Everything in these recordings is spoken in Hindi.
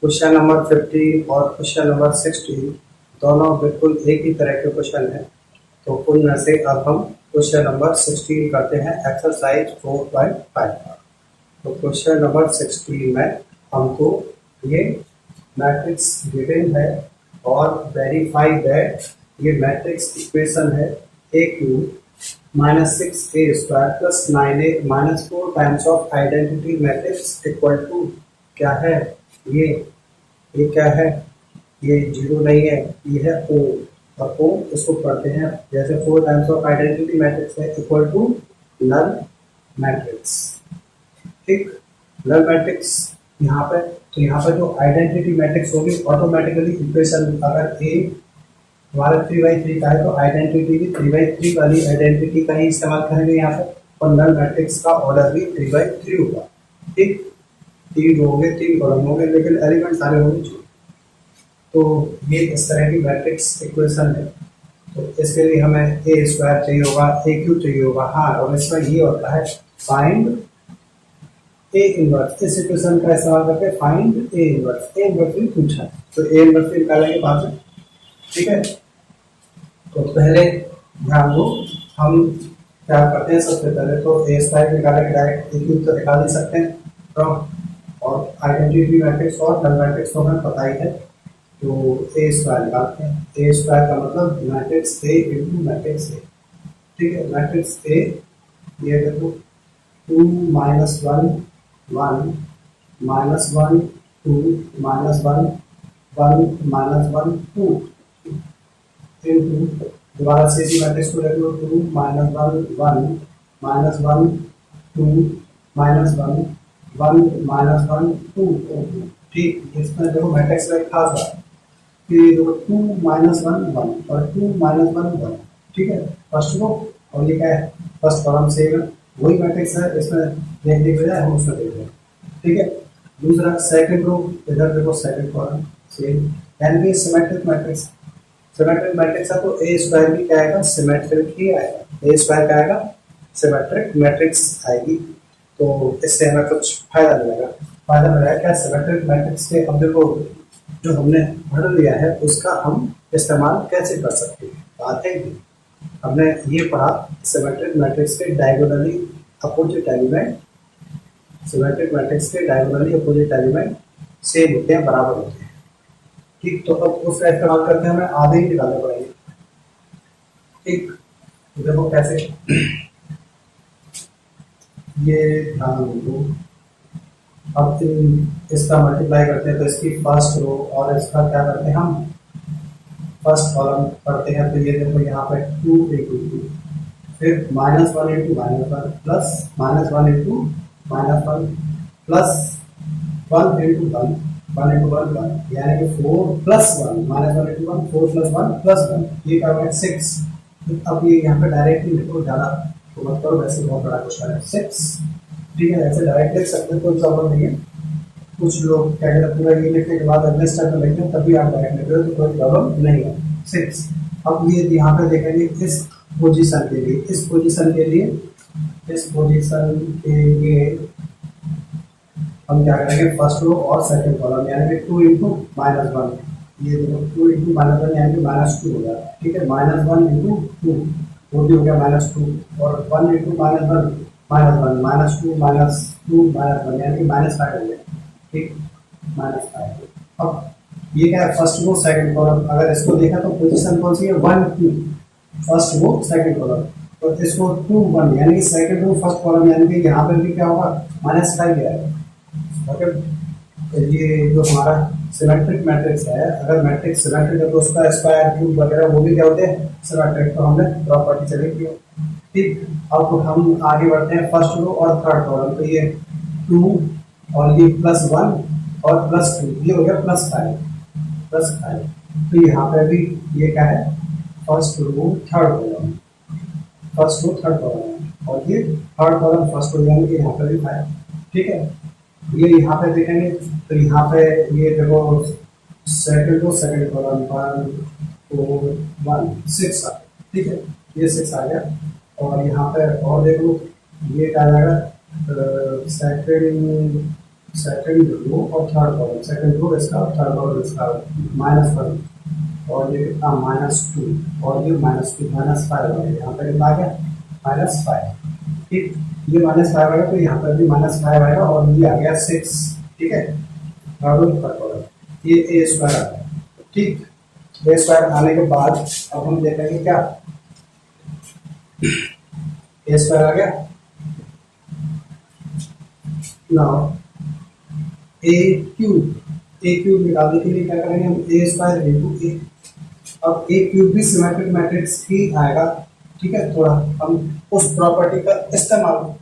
क्वेश्चन नंबर 15 और क्वेश्चन नंबर 16 दोनों बिल्कुल एक ही तरह के क्वेश्चन हैं। तो उनमें से अब हम क्वेश्चन नंबर 16 करते हैं एक्सरसाइज 4.5 का। तो क्वेश्चन नंबर 16 में हमको ये मैट्रिक्स गिवन है और वेरीफाई दैट ये मैट्रिक्स इक्वेशन है A cube minus 6a square plus 9a minus 4 times of identity matrix equal to क्या है ये क्या है, ये जीरो नहीं है, ये है ओ। और ओ इसको पढ़ते हैं जैसे 4 टाइम्स ऑफ आइडेंटिटी मैट्रिक्स है इक्वल टू नल मैट्रिक्स। ठीक, नल मैट्रिक्स यहाँ पे, तो यहाँ पे जो आइडेंटिटी मैट्रिक्स होगी ऑटोमेटिकली इक्वेशन अगर ए हमारा 3/3 का है तो आइडेंटिटी भी 3/3 वाली आइडेंटिटी का ही इस्तेमाल करेंगे यहाँ पे, और नल मैट्रिक्स का ऑर्डर भी 3/3 होगा। ठीक, 3 रो होंगे, 3 कॉलम होंगे, लेकिन एलिमेंट सारे होंगे। तो ये इस तरह की मैट्रिक्स इक्वेशन है। तो इसके लिए हमें ए स्क्वायर चाहिए होगा, ए क्यूब चाहिए होगा। हाँ, और इसका ये होता है फाइंड ए इनवर्स। इस इक्वेशन का इस्तेमाल करके find A inverse. A inverse भी पूछा है तो ए इनवर्स भी निकालेंगे बाद में। ठीक है, तो पहले ध्यान दो, हम क्या करते हैं, सबसे पहले तो ए स्क्वायर निकालेंगे डायरेक्ट, ए क्यूब तो निकाल नहीं सकते हैं तो, और आइडेंटिटी मैट्रिक्स और नल मैट्रिक्स तो हमें पता ही है, तो ए स्क्वायर निकालते हैं। ए स्क्वायर का मतलब matrix A into matrix A. ठीक है, मैट्रिक्स ए ये देखो 2 -1 1 -1 2 -1 1 -1 2 इंटू दोबारा से इसी मैट्रिक्स को देख लो 2 -1 1 -1 2 -1 1 -1 2। ठीक, इसमें देखो मैट्रिक्स का एक खास बात कि 2 -1 1 और 2 -1 1। ठीक है, फर्स्ट रो और ये क्या है, फर्स्ट कॉलम सेम है, वही मैट्रिक्स है, इसमें देखने के बजाय हम उसमें देख रहे हैं। ठीक है, दूसरा सेकंड रो, इधर देखो सेकंड कॉलम सेम, यानी कि सिमेट्रिक मैट्रिक्स। सिमेट्रिक मैट्रिक्स है तो ए स्क्वायर भी क्या आएगा, सिमेट्रिक ही आएगा। ए स्क्वायर क्या आएगा, सिमेट्रिक मैट्रिक्स आएगी। तो इससे हमें कुछ फायदा मिलेगा। फायदा मिलेगा क्या, सिमेट्रिक मैट्रिक्स के अब देखो जो हमने पढ़ लिया है उसका हम इस्तेमाल कैसे कर सकते हैं। बात है कि हमने ये पढ़ा सिमेट्रिक मैट्रिक्स के diagonally opposite element, symmetric matrix के डायगोनली अपोजिट एलिमेंट सेम होते हैं, बराबर होते हैं। ठीक, तो अब उसका इस्तेमाल करके हमें आधे ही निकालने पड़ेंगे। ठीक, देखो कैसे, ये ध्यान दो, अब इसका मल्टीप्लाई करते हैं तो इसकी फर्स्ट रो और इसका क्या करते हैं, हम फर्स्ट कॉलम पढ़ते हैं। तो ये देखो यहाँ पे 2 × 2, फिर -1 × -1 प्लस -1 × -1 प्लस 1 × 1 1 × 1 1, यानी कि 4 + 1 -1 × 1 4 + 1 + 1, ये क्या होगा 6। अब ये यहाँ पे डायरेक्टली लिखो, ज़्यादा तो मत करो, वैसे बहुत बड़ा क्वेश्चन है 6। ठीक है, ऐसे डायरेक्ट लिख सकते हैं, कोई प्रॉब्लम नहीं है। कुछ लोग क्या कहते हैं पूरा ये लिखने के बाद अगले स्टेप में लिखते हैं, तभी आप डायरेक्ट लिख रहे हो तो कोई प्रॉब्लम नहीं है। 6। अब ये यहाँ पे देखेंगे इस पोजीशन के लिए, इस पोजीशन के लिए, इस पोजीशन के लिए हम क्या करेंगे, फर्स्ट रो और सेकंड कॉलम, यानी कि 2 × -1, ये देखो 2 × -1 यानी कि -2 हो गया। ठीक है, -1 × 2 वो भी हो गया -2, और 1 × -1 -1 -2 -2 -1 यानी कि -5 हो गया। ठीक, -5। अब ये क्या है, फर्स्ट रो सेकंड कॉलम, अगर इसको देखा तो पोजीशन कौन सी है, 1 2, फर्स्ट रो सेकंड कॉलम, तो इसको 2 1 यानी कि सेकंड रो फर्स्ट कॉलम, यानी कि यहाँ पर भी क्या होगा, -5 आएगा। ओके, तो ये जो हमारा सिमेट्रिक मैट्रिक्स है, अगर मैट्रिक्स सिमेट्रिक है तो उसका स्क्वायर क्यूब वगैरह वो भी क्या होते हैं, सिमेट्रिक, तो हमने प्रॉपर्टी चलेगी। ठीक, अब हम आगे बढ़ते हैं फर्स्ट रो और थर्ड कॉलम, तो ये 2 और ये +1 और +2, ये हो गया +5 +5। तो यहाँ पे भी ये क्या है, first row third column, first row third column, और ये थर्ड कॉलम फर्स्ट रो, यानी कि यहाँ पे भी 5। ठीक है, ये यहाँ पे देखेंगे तो यहाँ पे ये देखो सेकंड रो सेकंड कॉलम 1 4 1 6 आ, ठीक है, ये 6 आ गया। और यहाँ पे और देख लो ये क्या आ जाएगा, सेकंड सेकंड रो और थर्ड कॉलम, सेकंड रो इसका और थर्ड कॉलम इसका, -1 और ये कितना -2 और ये -2 -5 है, यहाँ पर कितना आ गया -5। ठीक, ये -5 आएगा तो यहाँ पर भी -5 आएगा और ये आ गया 6। ठीक है, थर्ड और थर्ड कॉलम ये ए स्क्वायर आ गया। ठीक, ए स्क्वायर आने के बाद अब हम देखेंगे क्या, ए स्क्वायर आ गया। नाउ ए क्यूब निकालने के लिए क्या करेंगे हम, ए स्क्वायर इंटू ए। अब ए क्यूब भी सिमेट्रिक मैट्रिक्स ही आएगा। ठीक है, थोड़ा हम उस प्रॉपर्टी का इस्तेमाल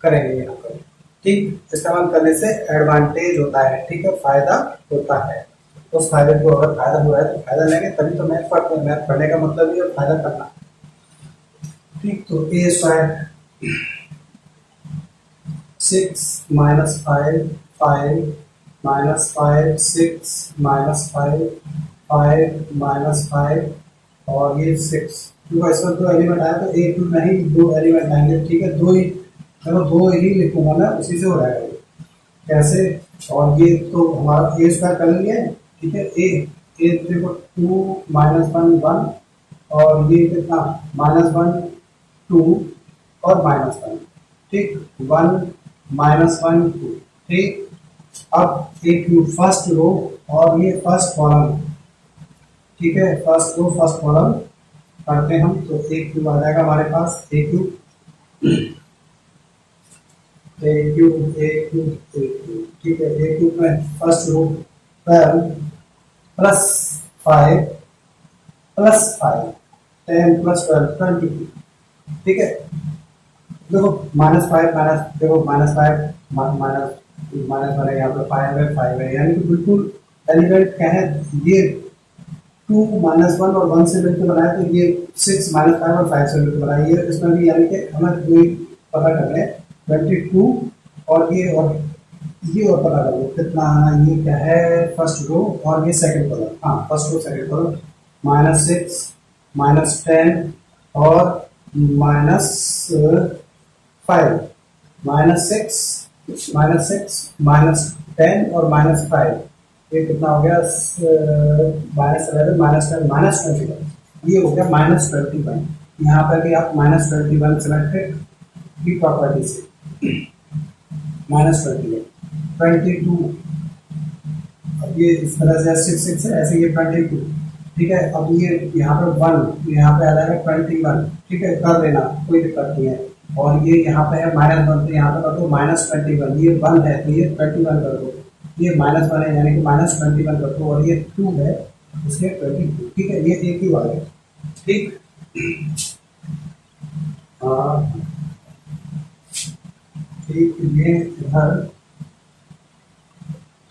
करेंगे यहाँ पर। ठीक, इस्तेमाल करने से एडवांटेज होता है, ठीक है, फायदा होता है। उस फायदे को अगर फायदा हुआ है तो फायदा लेंगे, तभी तो मैथ पढ़ते हैं। मैथ पढ़ने का मतलब ये फायदा करना। ठीक, तो ए स्क्वायर 6 -5 5 -5 6 -5 5 -5 और ये 6। क्योंकि इसमें 2 एलिमेंट आया तो एक टू नहीं 2 एलिमेंट आएंगे। ठीक है, 2 ही, चलो 2 ही लिखूंगा मैं, उसी से हो जाएगा ये। कैसे, और ये तो हमारा ए स्क्वायर कर लिया। ठीक है, ए देखो 2 -1 1 और ये कितना -1 2 और -1। ठीक, 1 -1 2। ठीक, अब एक फर्स्ट रो और ये फर्स्ट कॉलम। ठीक है, फर्स्ट रो फर्स्ट कॉलम करते हम तो ए क्यूब आ जाएगा हमारे पास, ए क्यूब ए क्यूब ए क्यूब ए क्यूब। ठीक है, ए क्यूब में फर्स्ट रो 12 +5 +5 10 + 12 22। ठीक है, देखो -5 माइनस, देखो -5 माइनस वाला यहाँ पे 5 है, यानी कि बिल्कुल एलिमेंट क्या है, ये 2 -1 और 1 से मिलकर बनाया तो ये 6 -5 और 5 से मिलकर बनाया। ये इसमें भी यानी कि हमें दो पता कर रहे हैं 22 और ये और पता कर लो कितना आना। ये क्या है, फर्स्ट रो और ये सेकंड कॉलम। हाँ, फर्स्ट रो सेकंड कॉलम -6 -10 और -5 -6 -10 और -5। ये कितना हो गया, -11 -10 -21। ये हो गया -21। यहाँ पर भी आप -21 सिमेट्रिक की प्रॉपर्टी से -21 22। अब ये इस तरह से 6 6 है, ऐसे ये 22। ठीक है, अब ये यहाँ पर 1, यहाँ पे आ जाएगा 21। ठीक है, कर लेना, कोई दिक्कत नहीं है। और ये यहाँ पे है -1 तो यहाँ पे कर दो -21। ये 1 है तो ये 21 कर दो। ये -1 है यानी कि -21 कर दो और ये 2 है इसलिए 22। ठीक है, ये एक ही बात है। ठीक, ठीक, ये इधर।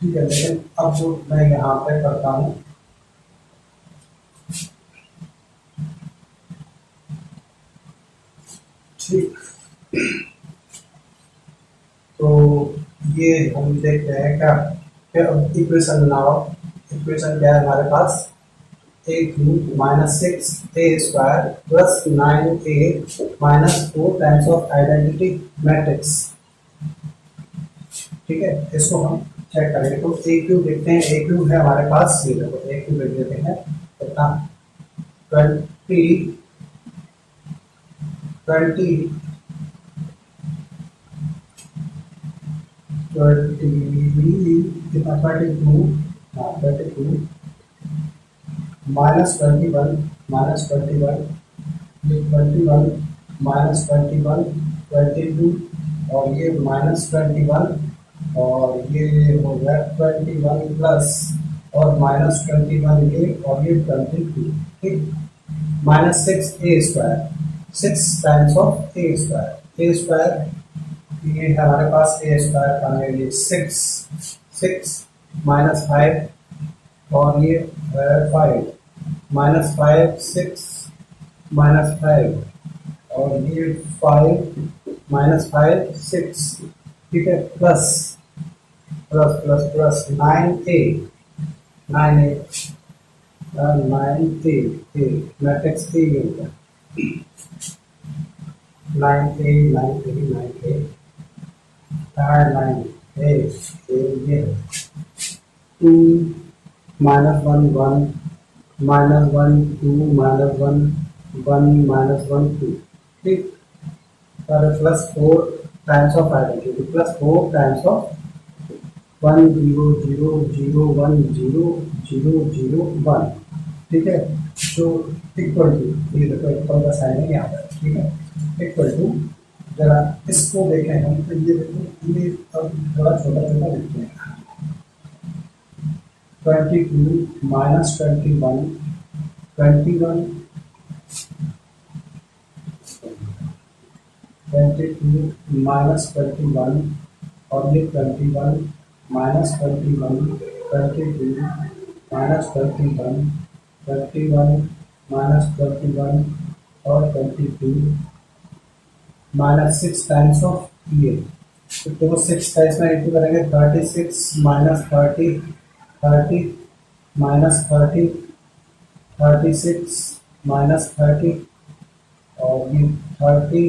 ठीक है, लेकिन अब जो मैं यहाँ पे करता हूँ, ठीक, तो ये हम देखते हैं क्या, फिर अब इक्वेशन बनाओ। इक्वेशन क्या है हमारे पास, a cube -6a² + 9a - 4 times of identity matrix. ठीक है, इसको हम चेक करेंगे तो a क्यूब देखते हैं। a क्यूब है हमारे पास, ये देखो a क्यूब लिख देते हैं कितना 20 20 कितना 22 -21 -21 ये 21 -21 22 और ये -21 और ये हो गया 21 प्लस और -21 ये और ये 22। ठीक, -6a², 6 टाइम्स ऑफ a²। ये है हमारे पास a² का ये 6 -5 और ये 5 -5 6 -5 और ये 5 -5 6। ठीक है, plus plus plus plus 9a 9a matrix A होगा 9a 9a 9a 9 ए ये 2 -1 1 -1 2 -1 1 -1 2, ठीक। और plus 4 times of identity, plus 4 times of 1 0 0 0 1 0 0 0 1, ठीक है। तो इक्वल टू, ये देखो इक्वल का साइन है यहाँ पर, ठीक है। इक्वल टू, जरा इसको देखें हम, तो ये देखो ये अब थोड़ा छोटा छोटा लिखते हैं। 22 माइनस 21 21 22 माइनस 21 और ये 21 माइनस 21 22 माइनस 21 21 माइनस 21 और 22 माइनस 6 टाइम्स ऑफ ये, तो देखो 6 का इसमें इंटू करेंगे 36 माइनस 30 30 माइनस 30 36 माइनस 30 और ये 30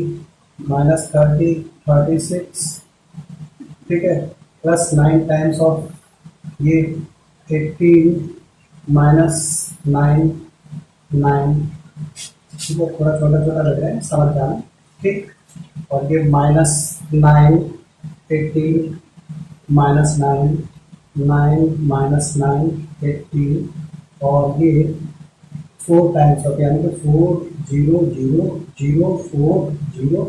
माइनस 30 36, ठीक है। प्लस 9 टाइम्स ऑफ ये 18 माइनस 9 9, ठीक है। थोड़ा छोटा छोटा लग रहा है, समझ जाना, ठीक। और ये माइनस 9 18 माइनस 9 9 माइनस 9 18 और ये 4 टाइम्स ऑफ, यानी कि 4 0 0 0 4 0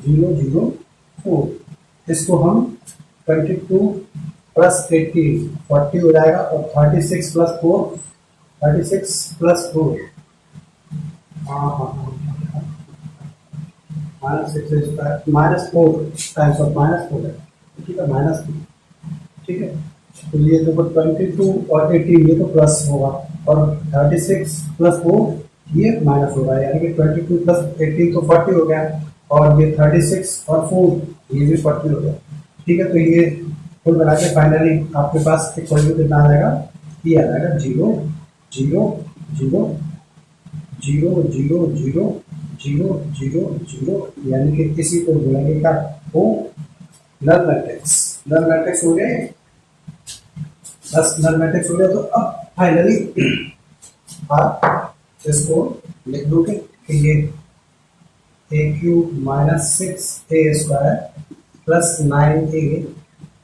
0 0 4। इसको हम 22 प्लस 18 40 हो जाएगा और 36 प्लस 4 36 प्लस 4, हाँ हाँ हाँ, minus 6 minus 4 times of minus 4 है, ठीक है, माइनस 2, ठीक है। तो ये देखो 22 और 18 ये तो प्लस होगा और 36 प्लस 4 ये माइनस होगा, यानी कि 22 प्लस 18 तो 40 हो गया और ये 36 और 4 ये भी 40 हो गया, ठीक है। तो ये कुल मिला के फाइनली आपके पास एक वैल्यू कितना आ जाएगा, ये आ जाएगा 0 0 0 0 0 0 0 0 0, यानी कि किसी को बोलेंगे क्या, वो नल मैट्रिक्स, नल मैट्रिक्स हो गए। बस नल मैट्रिक्स हो गया, तो अब फाइनली आप इसको लिख दोगे कि ये A cube minus 6a² plus 9a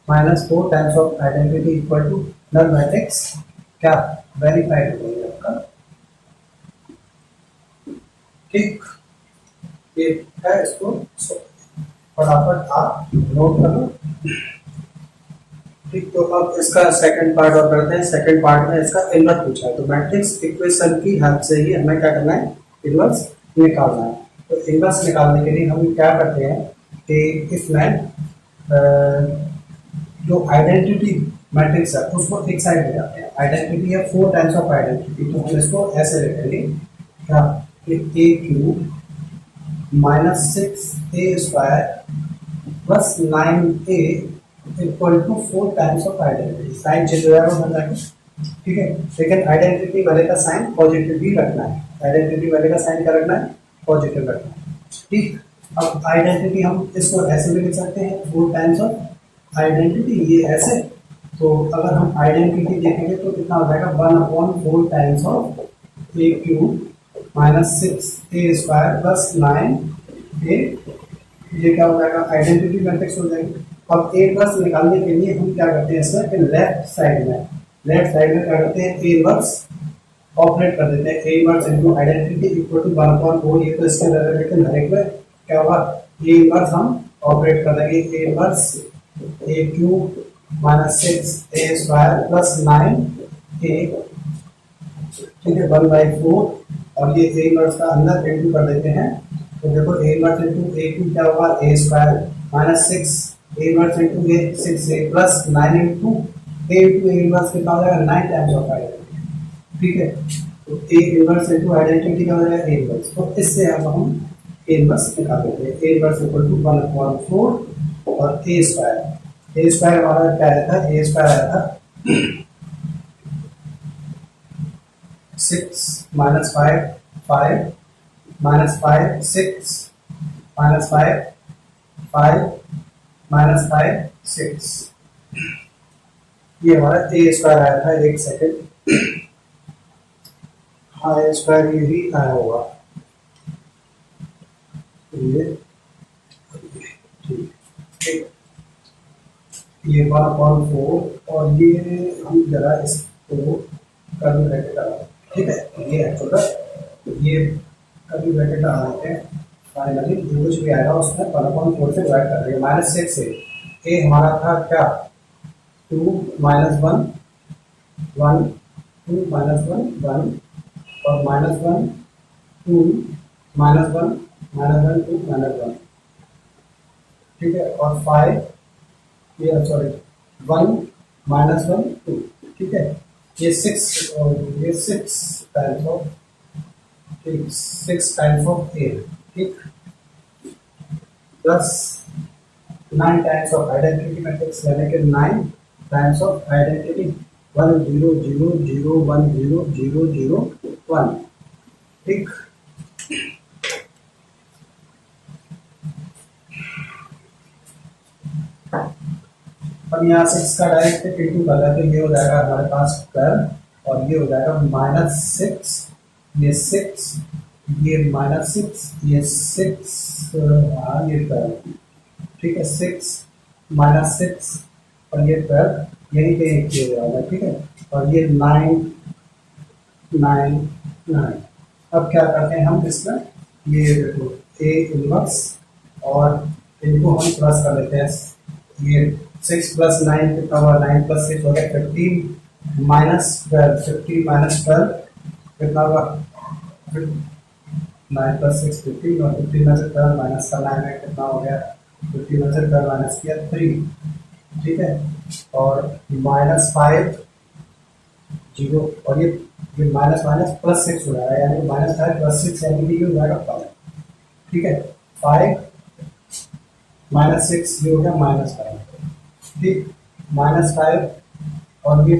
minus 4 times of identity equal to null matrix, क्या वेरीफाइड हो गई आपका, ठीक। ये है, इसको फटाफट आप नोट कर लो, ठीक। तो अब इसका सेकंड पार्ट और करते हैं। सेकंड पार्ट में इसका इन्वर्स पूछा है, तो मैट्रिक्स इक्वेशन की हेल्प से ही हमें क्या करना है, इन्वर्स निकालना है। तो इन्वर्स निकालने के लिए हम क्या करते हैं कि इसमें जो आइडेंटिटी मैट्रिक्स है उसको एक साइड ले जाते हैं। आइडेंटिटी है 4 टाइम्स ऑफ आइडेंटिटी, तो हम इसको ऐसे लिखेंगे क्या, A cube minus 6a² plus 9a equal to 4 times of identity. Sign change हो जाएगा बन जाएगा, ठीक है। लेकिन आइडेंटिटी वाले का साइन पॉजिटिव ही रखना है, आइडेंटिटी वाले का साइन क्या रखना है, पॉजिटिव रखना है, ठीक। अब आइडेंटिटी हम इसको ऐसे भी लिख सकते हैं 4 टाइम्स ऑफ आइडेंटिटी, ये ऐसे। तो अगर हम आइडेंटिटी देखेंगे तो कितना हो जाएगा 1/4 times of A cube minus 6a² plus 9a, ये क्या हो जाएगा, आइडेंटिटी मैट्रिक्स हो जाएगी। अब ए इनवर्स निकालने के लिए हम क्या करते हैं इसमें कि लेफ्ट साइड में क्या करते हैं, ए इनवर्स ऑपरेट कर देते हैं। A inverse into identity equal to 1/4, ये तो इसके लेकिन हर एक में क्या होगा, ए इनवर्स हम ऑपरेट कर देंगे। A inverse A cube minus 6a² plus 9a, ठीक है, 1/4 और ये ए इनवर्स का अंदर इंटू कर देते हैं। तो देखो A inverse into A cube क्या होगा, a² minus 6 A inverse into A 6a plus 9 into A inverse कितना हो जाएगा, 9 टाइम्स ऑफ आइडेंटिटी, ठीक है। तो ए इनवर्स इंटू आइडेंटिटी क्या हो जाएगा, ए इनवर्स। तो इससे अब हम ए इनवर्स निकाल देते हैं। ए इनवर्स इक्वल टू 1/4 और a² हमारा क्या आया था, a² आया था 6 माइनस 5 5 माइनस 5 6 माइनस 5 5 माइनस 5 6, ये हमारा ए स्क्वायर आया था, एक सेकेंड, हाँ ए स्क्वायर ये भी आया होगा, ये ठीक, ये 1/4 और ये हम जरा इसको कर्ली ब्रैकेट लगा, ठीक है, ये एक्चुअल ये कर्ली ब्रैकेट लगा देते हैं। फाइनली जो कुछ भी आएगा उसमें 1/4 से डिवाइड कर देंगे, -6 से ए हमारा था क्या 2 -1 1 2 -1 1 और -1 2 -1 -1 2 -1, ठीक है, और 5 ये सॉरी 1 -1 2, ठीक है, ये 6 और ये 6 टाइम्स ऑफ, ठीक 6 टाइम्स ऑफ ए, ठीक, plus 9 times of identity matrix यानी कि 9 टाइम्स ऑफ आइडेंटिटी 1 0 0 0 1 0 0 0 1, ठीक। अब यहाँ 6 का डायरेक्ट इंटू कर रहे हैं तो ये हो जाएगा हमारे पास 12 और ये हो जाएगा -6, ये 6, ये -6, ये 6, हाँ ये 12, ठीक है, 6 -6 और ये 12 यही पे एक किया जाएगा, ठीक है, और ये 9 9 9। अब क्या करते हैं हम इसमें, ये देखो ए इनवर्स और इनको हम प्लस कर लेते हैं, ये 6 + 9 कितना हुआ, 9 + 6 हो गया 15 -12, 15 -12 कितना हुआ 9 + 6 15 और 15 में से 12 माइनस का 9 है कितना हो गया, 15 में से 12 माइनस किया 3, ठीक है, और -5 0 और ये माइनस माइनस +6 हो रहा है यानी -5 + 6 यानी कि ये हो जाएगा 5, ठीक है, 5 -6 ये हो गया -5, ठीक, -5 और ये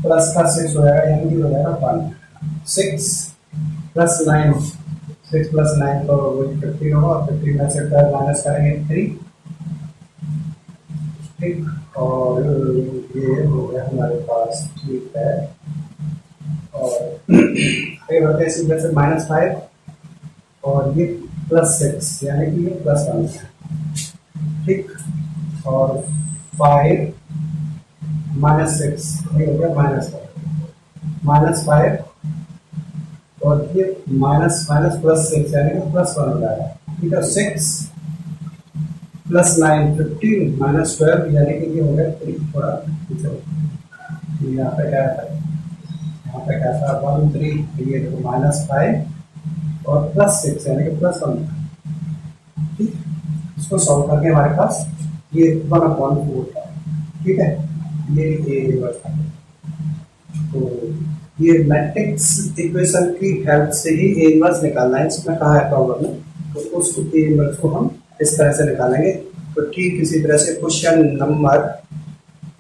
प्लस का 6 हो जाएगा यानी कि हो जाएगा 5, 6 + 9 6 + 9 तो वही 15 होगा और 15 में से 12 माइनस करेंगे 3, ठीक, और ये हो गया हमारे पास, ठीक है, और फिर होते हैं इसी वजह से -5 और ये +6 यानी कि ये +1 है, ठीक, और 5 -6 ये हो गया -5 और ये माइनस माइनस +6 यानी कि +1 हो जाएगा, ठीक है, 6 + 9 15 -12 यानी कि ये हो गया 3, थोड़ा यहाँ पे क्या है, यहाँ पे क्या था 1 3, ये देखो -5 और +6 यानी कि +1, ठीक, इसको सॉल्व करके हमारे पास ये 1/4 था, ठीक है, ये इनवर्स था। तो ये मैट्रिक्स इक्वेशन की हेल्प से ही ए इनवर्स निकालना है, इसमें कहा है प्रॉब्लम में, तो उस ए इनवर्स को हम इस तरह से निकालेंगे। तो ठीक इसी तरह से क्वेश्चन नंबर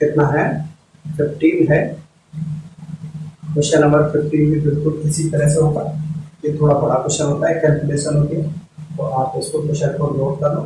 कितना है 15 है, क्वेश्चन नंबर 15 भी बिल्कुल इसी तरह से होगा, ये थोड़ा बड़ा क्वेश्चन होता है, कैलकुलेशन होती है, तो आप इसको क्वेश्चन को नोट कर लो।